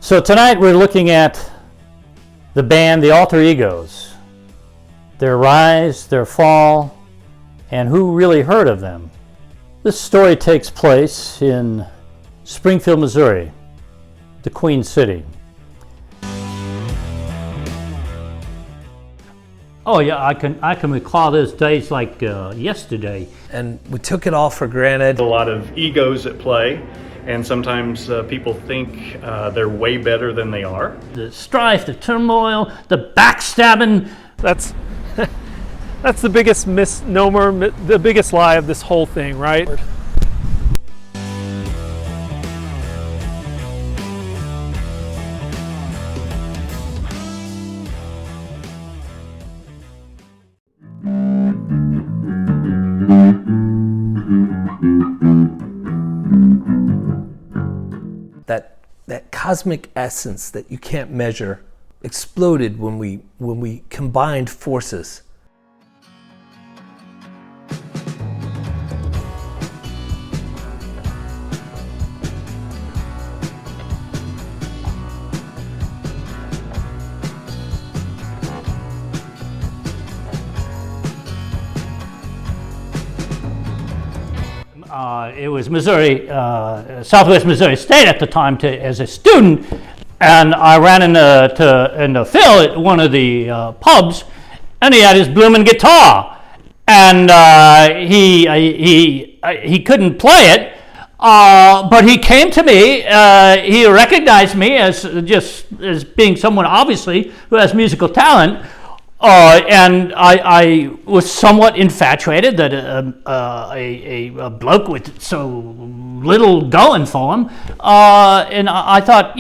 So tonight we're looking at the band, the Alter Egos, their rise, their fall, and who really heard of them. This story takes place in Springfield, Missouri, the Queen City. Oh yeah, I can recall those days like yesterday. And we took it all for granted. A lot of egos at play, and sometimes people think they're way better than they are. The strife, the turmoil, the backstabbing. That's the biggest misnomer, the biggest lie of this whole thing, right? That cosmic essence that you can't measure exploded when we combined forces. It was Missouri, Southwest Missouri State at the time as a student, and I ran into Phil at one of the pubs, and he had his blooming guitar, and he couldn't play it, but he came to me. He recognized me as being someone obviously who has musical talent. And I was somewhat infatuated that a bloke with so little going for him, and I thought,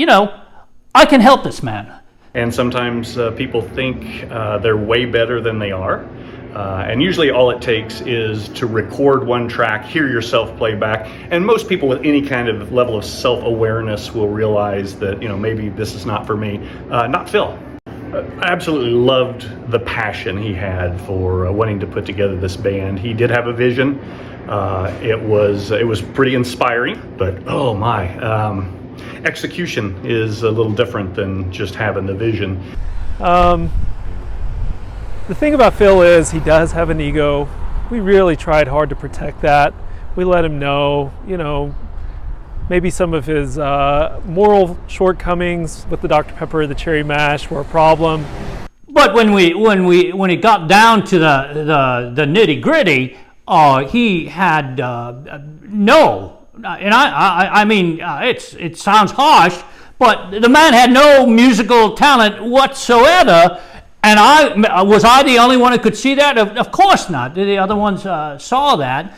I can help this man. And sometimes people think they're way better than they are. And usually all it takes is to record one track, hear yourself play back, and most people with any kind of level of self-awareness will realize that, maybe this is not for me. Not Phil. I absolutely loved the passion he had for wanting to put together this band. He did have a vision. It was pretty inspiring, but oh my, execution is a little different than just having the vision. The thing about Phil is he does have an ego. We really tried hard to protect that. We let him know, maybe some of his moral shortcomings with the Dr. Pepper, the Cherry Mash were a problem. But when it got down to the nitty gritty, he had no. And I mean, it sounds harsh, but the man had no musical talent whatsoever. And was I the only one who could see that? Of course not. The other ones saw that.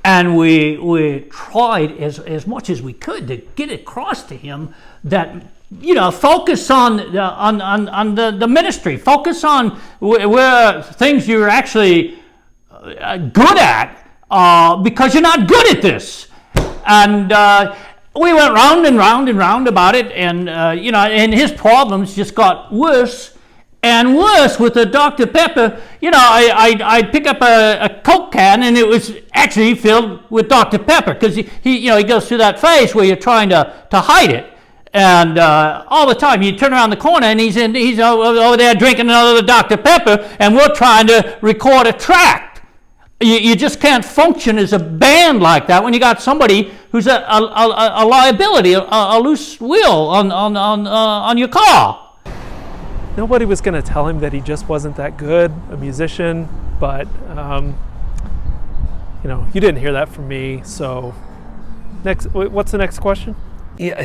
And we tried as much as we could to get across to him that, focus on the ministry, focus on where things you're actually good at, because you're not good at this. And we went round and round and round about it, and and his problems just got worse and worse with the Dr. Pepper. I'd pick up a Coke can and it was actually filled with Dr. Pepper, because he goes through that phase where you're trying to hide it, and all the time you turn around the corner and he's over there drinking another Dr. Pepper, and we're trying to record a track. You just can't function as a band like that when you got somebody who's a liability, a loose wheel on your car. Nobody was going to tell him that he just wasn't that good a musician, but you didn't hear that from me. So what's the next question? Yeah,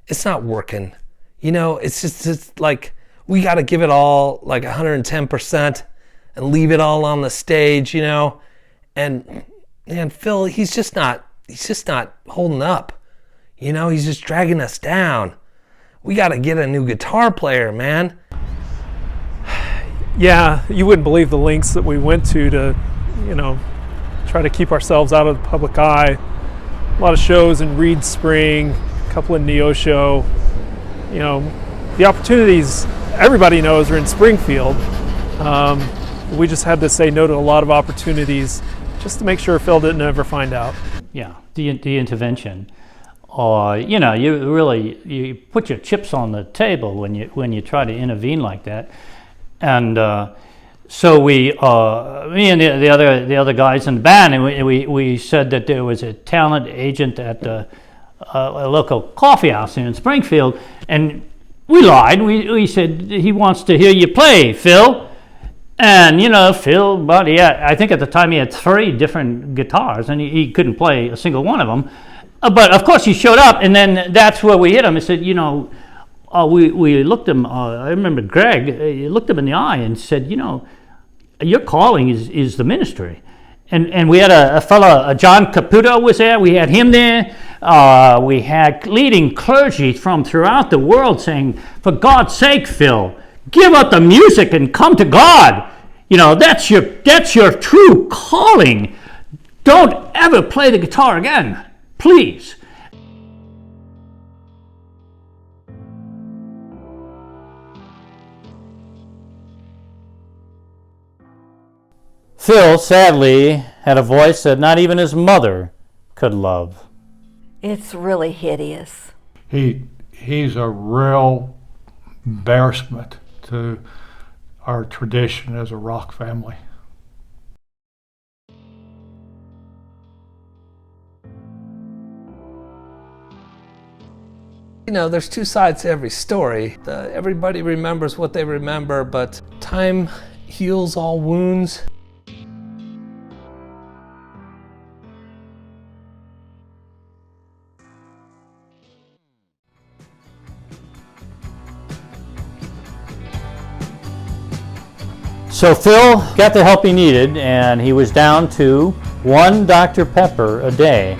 it's not working. It's just like we got to give it all like 110% and leave it all on the stage, And Phil, he's just not holding up. He's just dragging us down. We got to get a new guitar player, man. Yeah, you wouldn't believe the lengths that we went to try to keep ourselves out of the public eye. A lot of shows in Reed Spring, a couple in Neosho. The opportunities everybody knows are in Springfield. We just had to say no to a lot of opportunities just to make sure Phil didn't ever find out. Yeah, the intervention. or you you put your chips on the table when you try to intervene like that. And so me and the other guys in the band, and we said that there was a talent agent at a local coffee house here in Springfield, and we lied. We said, he wants to hear you play, Phil. And Phil, I think at the time he had 3 different guitars, and he couldn't play a single one of them. But of course he showed up, and then that's where we hit him and said, we looked him. I remember Greg looked him in the eye and said, your calling is the ministry. And we had a fellow, John Caputo was there. We had him there. We had leading clergy from throughout the world saying, for God's sake, Phil, give up the music and come to God. That's your true calling. Don't ever play the guitar again, please. Phil, sadly, had a voice that not even his mother could love. It's really hideous. He's a real embarrassment to our tradition as a rock family. There's 2 sides to every story. Everybody remembers what they remember, but time heals all wounds. So Phil got the help he needed, and he was down to 1 Dr. Pepper a day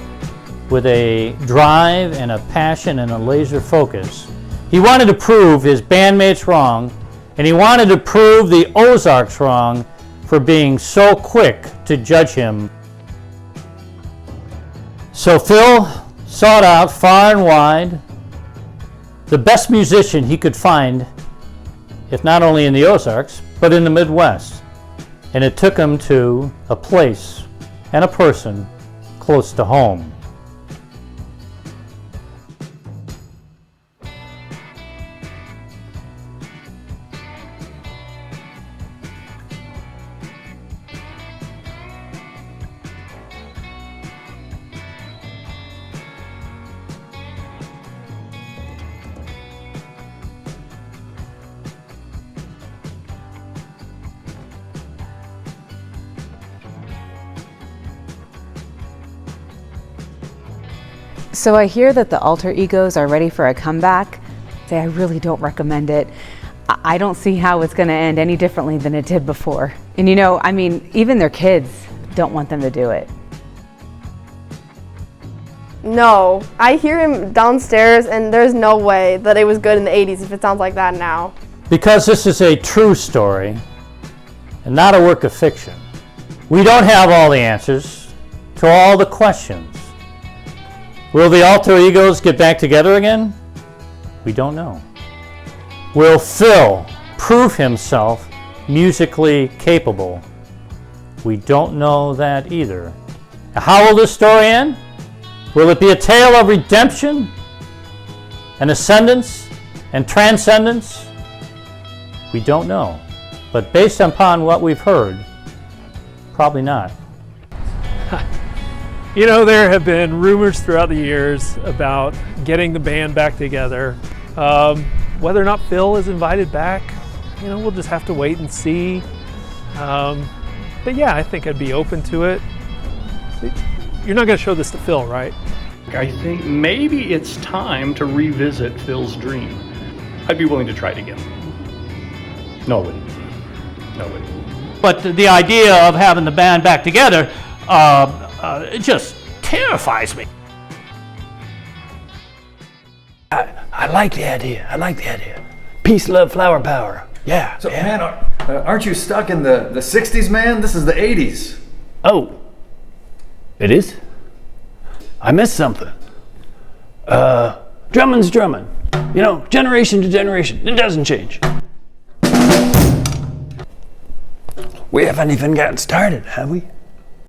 with a drive and a passion and a laser focus. He wanted to prove his bandmates wrong, and he wanted to prove the Ozarks wrong for being so quick to judge him. So Phil sought out far and wide the best musician he could find, if not only in the Ozarks, but in the Midwest. And it took him to a place and a person close to home. So I hear that the Alter Egos are ready for a comeback. I really don't recommend it. I don't see how it's going to end any differently than it did before. And even their kids don't want them to do it. No, I hear him downstairs, and there's no way that it was good in the 80s if it sounds like that now. Because this is a true story and not a work of fiction, we don't have all the answers to all the questions. Will the Alter Egos get back together again? We don't know. Will Phil prove himself musically capable? We don't know that either. How will this story end? Will it be a tale of redemption and ascendance and transcendence? We don't know. But based upon what we've heard, probably not. There have been rumors throughout the years about getting the band back together. Whether or not Phil is invited back, we'll just have to wait and see. But yeah, I think I'd be open to it. You're not going to show this to Phil, right? I think maybe it's time to revisit Phil's dream. I'd be willing to try it again. No, I wouldn't. No, I wouldn't. But the idea of having the band back together, it just terrifies me. I like the idea. Peace, love, flower power. Yeah. So, man, aren't you stuck in the 60s, man? This is the 80s. Oh, it is? I missed something. Drumming's drumming. Generation to generation. It doesn't change. We haven't even gotten started, have we?